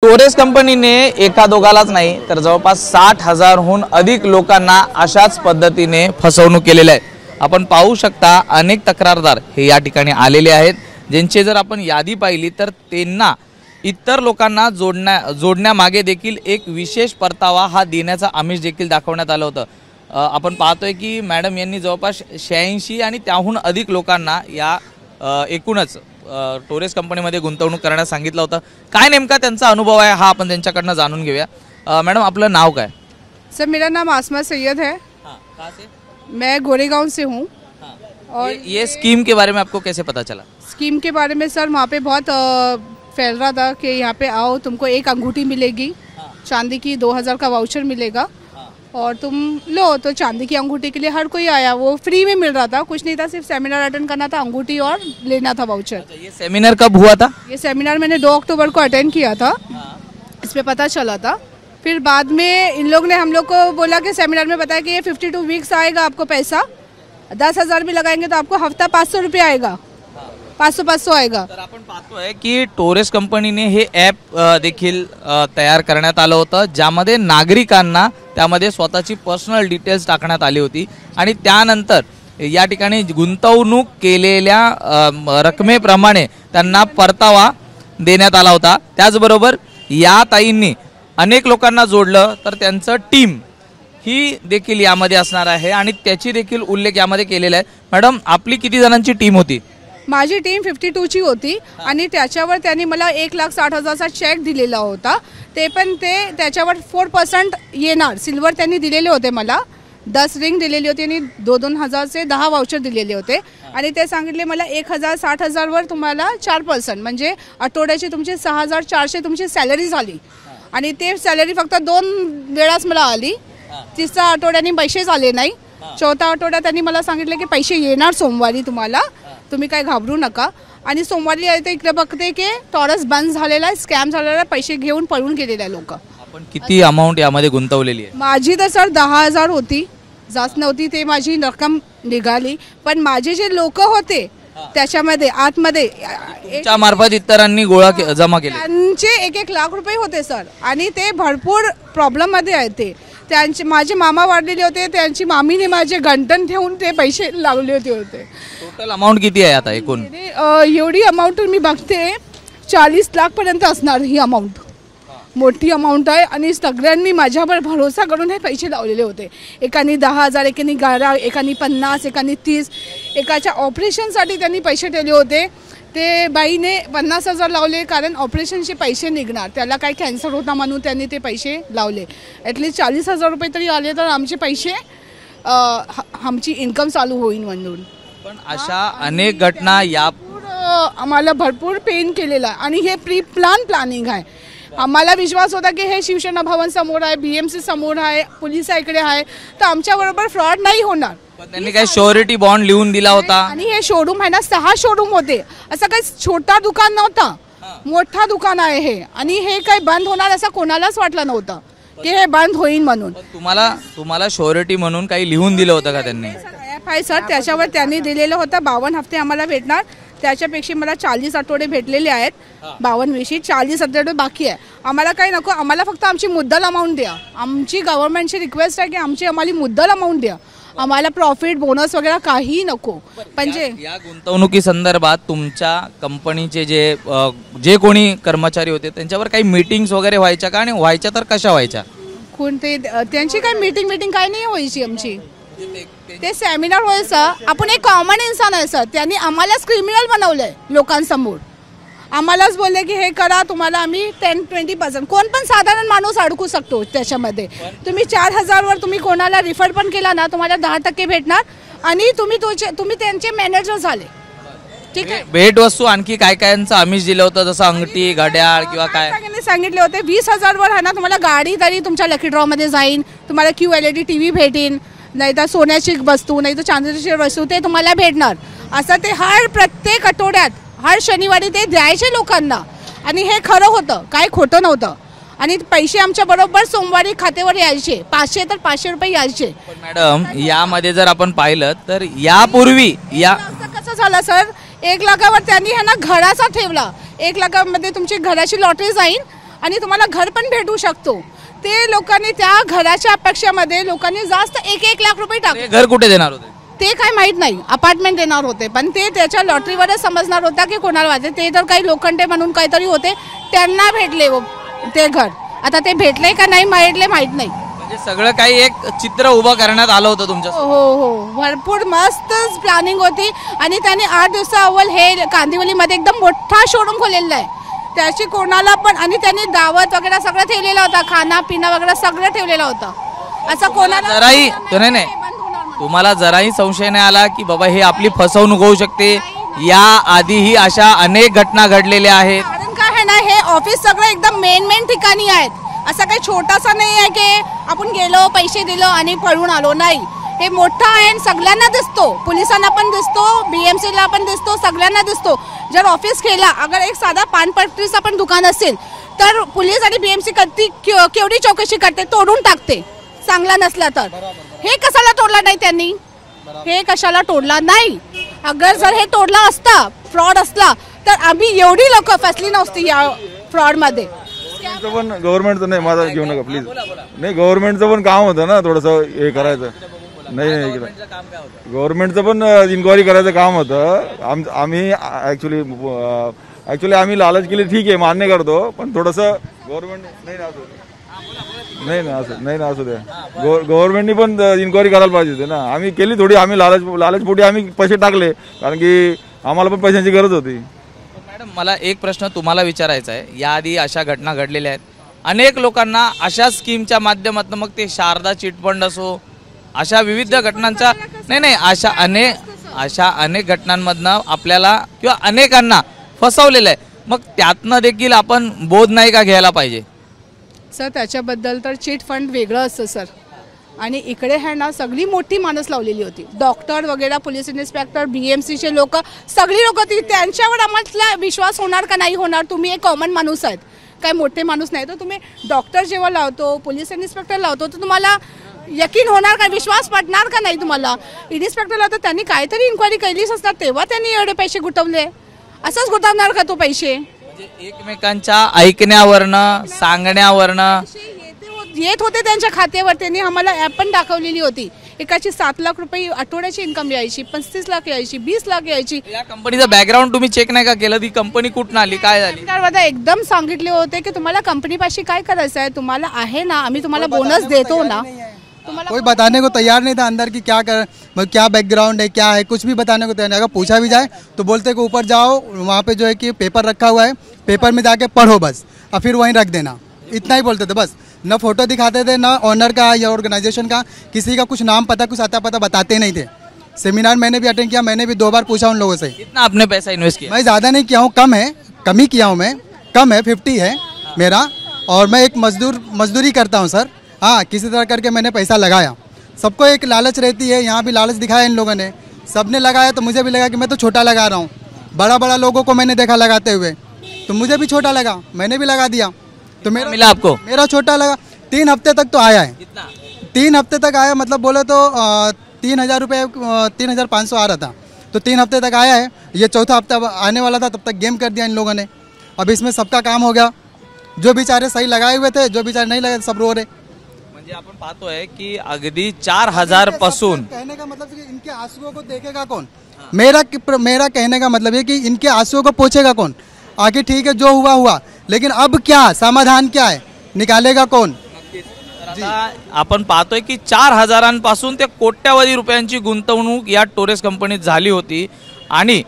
Torres कंपनीने एका दोघालाच नाही तर जवळपास 60,000हून अधिक लोकांना अशाच पद्धतीने फसवणूक केलेली आहे। आपण पाहू शकता अनेक तक्रारदार हे या ठिकाणी आलेले आहेत, ज्यांची जर आपण यादी पाहिली तर त्यांना इतर लोकांना जोडण्यामागे देखील एक विशेष परतावा हा देण्याचा आमिष देखील दाखवण्यात आलं होतं। आपण पाहतोय की मॅडम यांनी जवळपास 86 आणि त्याहून अधिक लोकांना या एकूणच टोरेस कंपनीमध्ये गुंतवणूक करण्यास सांगितलं होतं। काय नेमका त्यांचा अनुभव आहे हा आपण त्यांच्याकडनं जाणून घेऊया। मॅडम आपलं नाव काय? सर मेरा नाम आसमा सैयद है। कहाँ से? मैं गोरेगांव से हूँ। और ये स्कीम के बारे में आपको कैसे पता चला? स्कीम के बारे में सर वहाँ पे बहुत फैल रहा था कि यहाँ पे आओ तुमको एक अंगूठी मिलेगी, चांदी की 2000 का वाउचर मिलेगा और तुम लो। तो चांदी की अंगूठी के लिए हर कोई आया, वो फ्री में मिल रहा था, कुछ नहीं था, सिर्फ सेमिनार अटेंड करना था, अंगूठी और लेना था वाउचर। अच्छा, ये सेमिनार कब हुआ था? ये सेमिनार मैंने 2 अक्टूबर को अटेंड किया था। इस पे पता चला था। फिर बाद में इन लोग ने हम लोग को बोला कि सेमिनार में बताया कि ये 52 वीक्स आएगा, आपको पैसा 10,000 भी लगाएंगे तो आपको हफ्ता 500 रुपये आएगा, 500 आएगा। तर आपण पाहतोय की टोरेस कंपनीने हे ॲप देखील तयार करण्यात आलं होतं, ज्यामध्ये नागरिकांना त्यामध्ये स्वतःची पर्सनल डिटेल्स टाकण्यात आली होती आणि त्यानंतर या ठिकाणी गुंतवणूक केलेल्या रकमेप्रमाणे त्यांना परतावा देण्यात आला होता। त्याचबरोबर या ताईंनी अनेक लोकांना जोडलं तर त्यांचं टीम ही देखील यामध्ये असणार आहे आणि त्याची देखील उल्लेख यामध्ये केलेला आहे। मॅडम आपली किती जणांची टीम होती? माझी टीम 52 ची होती आणि त्याच्यावर त्यांनी मला 1,60,000चा चेक दिलेला होता। ते पण त्याच्यावर 4% येणार सिल्वर त्यांनी दिलेले होते, मला 10 रिंग दिलेली होती आणि 2-2 हजारचे 10 वाउचर दिलेले होते आणि ते सांगितले मला 1,60,000 वर तुम्हाला 4% म्हणजे आठवड्याची तुमची 6,400 तुमची सॅलरी झाली आणि ते सॅलरी फक्त 2 वेळाच मला आली। तिसऱ्या आठवड्याने पैसेच आले नाही। चौथ्या आठवड्यात त्यांनी मला सांगितले की पैसे येणार सोमवारी, तुम्हाला तुम्ही काय घाबरू नका। आणि सोमवारी येते इकडे बघते की टॉरस बंद झालेला आहे, स्कॅम झालेला आहे, पैसे घेऊन पळून गेलेले आहे लोक। आपण किती अमाउंट यामध्ये गुंतवलेली आहे? माझी तर सर 10,000 होती, जास्त नव्हती, ते माझी रक्कम निघाली। पण माझे जे लोक होते त्याच्यामध्ये आतमध्ये तुमच्या मार्फत इतरांनी गोळा जमा केले, त्यांचे 1-1 लाख रुपये होते सर आणि ते भरपूर प्रॉब्लेम मध्ये आहे। ते त्यांचे माझे मामा वाढलेले होते, त्यांची मामीने माझे गंटन ठेवून ते पैसे लावले होते। टोटल अमाउंट किती आहे आता एकूण? एवढी अमाउंट मी बघते 40 लाख पर्यंत असणार ही अमाउंट, मोठी अमाउंट आहे आणि सगळ्यांनी माझ्यावर भरोसा करून हे पैसे लावलेले होते। एकाने 10,000, एकाने 11, एकाने 50, एकाने 30, एकाच्या ऑपरेशनसाठी त्यांनी पैसे ठेवले होते। ते बाईने 50,000 लावले कारण ऑपरेशनचे पैसे निघणार, त्याला काही कॅन्सर होता म्हणून त्यांनी ते पैसे लावले। ॲटलीस्ट 40,000 रुपये तरी आले तर आमचे पैसे आमची इन्कम चालू होईल म्हणून। पण अशा अनेक घटना या आम्हाला भरपूर पेन केलेला आणि हे प्री प्लॅनिंग आहे। आम्हाला विश्वास होता की हे शिवसेना भवन समोर आहे, BMC समोर आहे, पोलिस इकडे आहे, तर आमच्याबरोबर फ्रॉड नाही होणार। त्यांनी काही श्योरिटी बॉन्ड लिहून दिला होता आणि हे शोरूम आहे ना 6 शोरूम होते, असं काही छोटा दुकान नव्हता, मोठा दुकान आहे हे आणि हे काही बंद होणार असं कोणालाच वाटलं नव्हतं की हे बंद होईल म्हणून। तुम्हाला श्योरिटी म्हणून काही लिहून दिलं होतं का त्यांनी? ॲप आहे सर, त्याच्यावर त्यांनी दिलेलं होतं 52 हफ्ते आम्हाला भेटणार, त्याच्यापेक्षा मला 40 आठवडे भेटलेले आहेत। 52 40 आठवडे बाकी आहे। आम्हाला काही नको, आम्हाला फक्त आमची मुद्दल अमाऊंट द्या। आमची गव्हर्नमेंटची रिक्वेस्ट आहे की आम्हाला मुद्दल अमाऊंट द्या, आम्हाला प्रॉफिट बोनस वगैरे काही नको। म्हणजे या गुंतवणुकी संदर्भात तुमच्या कंपनीचे जे कोणी कर्मचारी होते त्यांच्यावर काही मीटिंग्स वगैरे व्हायच्या का आणि व्हायच्या तर कशा व्हायच्या? कोणते त्यांची काही मीटिंग काय नाही व्हायची आमची, ते सेमिनार व्हायचं। आपण एक कॉमन इन्सान आहे सर, त्यांनी आम्हालाच क्रिमिनल बनवलंय लोकांसमोर, आम्हालाच बोलले की हे करा, तुम्हाला आम्ही 10-20% कोण पण साधारण माणूस अडकू शकतो त्याच्यामध्ये। तुम्ही 4,000 वर तुम्ही कोणाला रिफर पण केला ना तुम्हाला 10% भेटणार आणि तुम्ही त्यांचे मॅनेजर झाले, ठीक आहे। भेटवस्तू आणखी काय कायांचं आमिष दिलं होतं, जसं अंगठी, घड्याळ किंवा काय सांगितले होते? 20,000 वर आहे ना तुम्हाला गाडी तरी तुमच्या लकी ड्रॉ मध्ये जाईल, तुम्हाला QLED TV भेटेन, नाही तर सोन्याची वस्तू, नाही तर चांदीची वस्तू ते तुम्हाला भेटणार। असं ते प्रत्येक आठवड्यात हर शनिवारी ते द्यायचे लोकांना आणि हे खरं होतं, काय खोटं नव्हतं। आणि पैसे आमच्या बरोबर सोमवारी खात्यावर यायचे, 500 तर 500 रुपये यायचे। मॅडम यामध्ये जर आपण पाहिलं तर यापूर्वी कसं झालं सर, 1 लाखावर त्यांनी है ना घराचा ठेवला, 1 लाखामध्ये तुमची घराची लॉटरी जाईल आणि तुम्हाला घर पण भेटू शकतो. ते लोकांनी त्या घराच्या अपेक्षामध्ये लोकांनी जास्त 1-1 लाख रुपये टाकले. घर कुठे देणार होते? ते काय माहित नाही, अपार्टमेंट देणार होते, पण ते त्याच्या लॉटरीवरच समजणार होता की कोणाला वाजते. ते तर काही लोखंडे म्हणून काहीतरी होते, त्यांना भेटले ते घर. आता ते भेटले का नाही भेटले माहित नाही. म्हणजे सगळं काही एक चित्र उभं करण्यात आलं होतं तुमच्या. हो, भरपूर मस्त प्लॅनिंग होती. आणि त्यांनी 8 दिवसा अव्वल हे कांदिवलीमध्ये एकदम मोठा शोरूम खोलेला आहे. त्याची कोणाला पण, आणि त्यांनी दावत वगैरे सगळं ठेवलेलं होतं, खाना पिना वगैरे सगळं ठेवलेलं होतं. असं कोणाला जराही नाही तुम्हाला जराही संशय नाही आला की बाबा हे आपली फसवणूक होऊ शकते? या आधीही अशा अनेक घटना घडलेल्या आहेत. कारण काय आहे ना, हे ऑफिस सगळं एकदम मेन ठिकाणी आहेत. असं काही छोटासा नाही आहे की आपण गेलो पैसे दिलो आणि पळून आलो. नाही, हे मोठं आहे, सगळ्यांना दिसतो, पोलिसांना पण दिसतो, BMCला पण दिसतो, सगळ्यांना दिसतो. जर ऑफिस केला, अगर एक साधा पानपट्टीचा पण दुकान असेल तर पोलीस आणि BMC केवढी चौकशी करते, तोडून टाकते चांगला नसला तर. हे कशाला तोडला नाही त्यांनी? हे कशाला तोडला नाही? अगर जर हे तोडला असता, फ्रॉड असला, तर आम्ही एवढी लोक फसली नसती या फ्रॉडमध्ये. पण गव्हर्नमेंटचं नाही, माझा घेऊ नका प्लीज. नाही, गव्हर्नमेंटचं पण काम होतं ना थोडंसं हे करायचं. नाही गव्हर्नमेंटचं पण इन्क्वायरी करायचं काम होतं. आम्ही ऍक्च्युली आम्ही लालच केली, ठीक आहे, मान्य करतो, पण थोडंसं गव्हर्नमेंट नाही असू द्या. गव्हर्नमेंटनी पण इन्क्वायरी करायला पाहिजे होती ना. आम्ही केली थोडी, आम्ही लालचपोटी आम्ही पैसे टाकले, कारण की आम्हाला पण पैशांची गरज होती. मॅडम, मला एक प्रश्न तुम्हाला विचारायचा आहे. याआधी अशा घटना घडलेल्या आहेत, अनेक लोकांना अशा स्कीमच्या माध्यमातून, मग ते शारदा चिटफंड असो, अशा विविध घटनांच्या अशा अनेक घटनांमधनं आपल्याला किंवा अनेकांना फसवलेलं आहे. मग त्यातनं देखील आपण बोध नाही का घ्यायला पाहिजे? सर, त्याच्याबद्दल तर चिट फंड वेगळं असतं सर. आणि इकडे आहे ना, सगळी मोठी माणूस लावलेली होती, डॉक्टर वगैरे, पोलीस इन्स्पेक्टर, BMCचे लोक, सगळी लोक. त्यांच्यावर आम्हाला विश्वास होणार का नाही होणार? तुम्ही एक कॉमन माणूस आहेत, काय मोठे माणूस नाही. तर तुम्ही डॉक्टर जेव्हा लावतो, पोलीस इन्स्पेक्टर लावतो, तर तुम्हाला यकीन होणार का, विश्वास पटणार का नाही तुम्हाला? इन्स्पेक्टर लावतो, त्यांनी काहीतरी इन्क्वायरी केलीच असणार, तेव्हा त्यांनी एवढे पैसे गुंतवले. असंच गुंतवणार का तो पैसे? एकमेकांच्या ऐकण्यावरनं, सांगण्यावरनं येत होते त्यांच्या खात्यावर. त्यांनी आम्हाला ॲप पण दाखवलेली होती. एकाची 7 लाख रुपये आठवड्याची इन्कम यायची, 35 लाख यायची, 20 लाख यायची. या कंपनीचं बॅकग्राऊंड तुम्ही चेक नाही का केलं? ती कंपनी कुठून आली, काय झाली? एकदम सांगितले होते की तुम्हाला कंपनीपाशी काय करायचं आहे, तुम्हाला आहे ना, आम्ही तुम्हाला बोनस देतो ना. कोई बताने को तैयार नहीं था अंदर की क्या बैकग्राउंड है, क्या है, कुछ भी बताने को तैयार नहीं. अगर पूछा भी जाए तो बोलते कि ऊपर जाओ, वहाँ पे जो है कि पेपर रखा हुआ है, पेपर में जाके पढ़ो बस, और फिर वहीं रख देना. इतना ही बोलते थे बस. न फोटो दिखाते थे, ना ऑनर का या ऑर्गेनाइजेशन का, किसी का कुछ नाम पता, कुछ आता पता बताते नहीं थे. सेमिनार मैंने भी अटेंड किया, मैंने भी 2 बार पूछा उन लोगों से. कितना आपने पैसा इन्वेस्ट किया? मैं ज़्यादा नहीं किया हूँ, कम ही किया हूँ मैं. कम है, 50 है मेरा. और मैं एक मजदूरी करता हूँ सर. हाँ, किसी तरह करके मैंने पैसा लगाया. सबको एक लालच रहती है, यहाँ भी लालच दिखाया इन लोगों ने. सबने लगाया तो मुझे भी लगा कि मैं तो छोटा लगा रहा हूँ. बड़ा लोगों को मैंने देखा लगाते हुए, तो मुझे भी छोटा लगा, मैंने भी लगा दिया. तो मेरा मिला आपको? मेरा छोटा लगा. 3 हफ्ते तक तो आया है. 3 हफ्ते तक आया, मतलब बोले तो 3,000 रुपये, 3,500 आ रहा था. तो 3 हफ्ते तक आया है. ये चौथा हफ्ता आने वाला था, तब तक गेम कर दिया इन लोगों ने. अब इसमें सबका काम हो गया. जो बेचारे सही लगाए हुए थे, जो बेचारे नहीं लगाए, सब रो रहे. म्हणजे आपण पाहतोय की अगदी 4,000 पासून. कहने का मतलब कि इनके आंसुओं को देखेगा कौन? मेरा कहने का मतलब है कि इनके आंसुओं को पोछेगा कौन? आगे ठीक है, जो हुआ हुआ, लेकिन अब क्या समाधान, क्या है, निकालेगा कौन? आपण पाहतोय की 4,000पासून ते कोट्यावधी रुपयांची गुंतवणूक या टोरेस कंपनीत झाली होती. आणि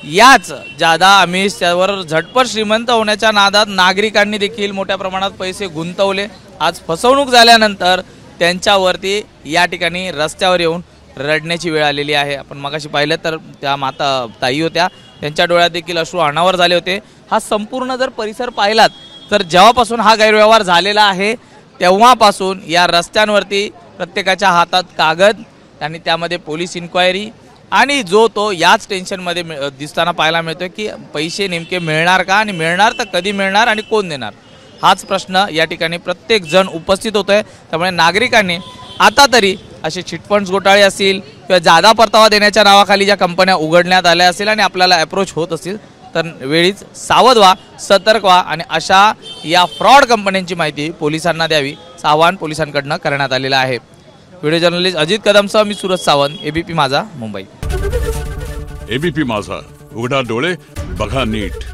याच जादा आमिष त्यावर झटपट श्रीमंत होण्याच्या नादात नागरिकांनी देखील मोठ्या प्रमाणात पैसे गुंतवले. आज फसवणूक झाल्यानंतर त्यांच्यावरती या ठिकाणी रस्त्यावर येऊन रडण्याची वेळ आलेली आहे. आपण मगाशी पाहिलं तर त्या ताई होत्या, त्यांच्या डोळ्यात देखील अश्रू अनावर झाले होते. हा संपूर्ण जर परिसर पाहिलात तर जेव्हापासून हा गैरव्यवहार झालेला आहे तेव्हापासून या रस्त्यांवरती प्रत्येकाच्या हातात कागद आणि त्यामध्ये पोलीस इन्क्वायरी, आणि जो तो याच टेन्शनमध्ये दिसताना पाहायला मिळतोय की पैसे नेमके मिळणार का, आणि मिळणार तर कधी मिळणार आणि कोण देणार, हाच प्रश्न या ठिकाणी प्रत्येक जण उपस्थित होतोय. त्यामुळे नागरिकांनी आता तरी असे चिटफंड्स घोटाळे असतील किंवा जादा परतावा देण्याच्या नावाखाली ज्या कंपन्या उघडण्यात आल्या असेल आणि आपल्याला अप्रोच होत असतील तर वेळीच सावध व्हा, सतर्क व्हा आणि अशा या फ्रॉड कंपन्यांची माहिती पोलिसांना द्यावी असं आवाहन पोलिसांकडनं करण्यात आलेलं आहे. व्हिडिओ जर्नलिस्ट अजित कदमसह मी सूरज सावंत, एबीपी माझा, मुंबई. एबीपी माझा, उघडा डोळे बघा नीट.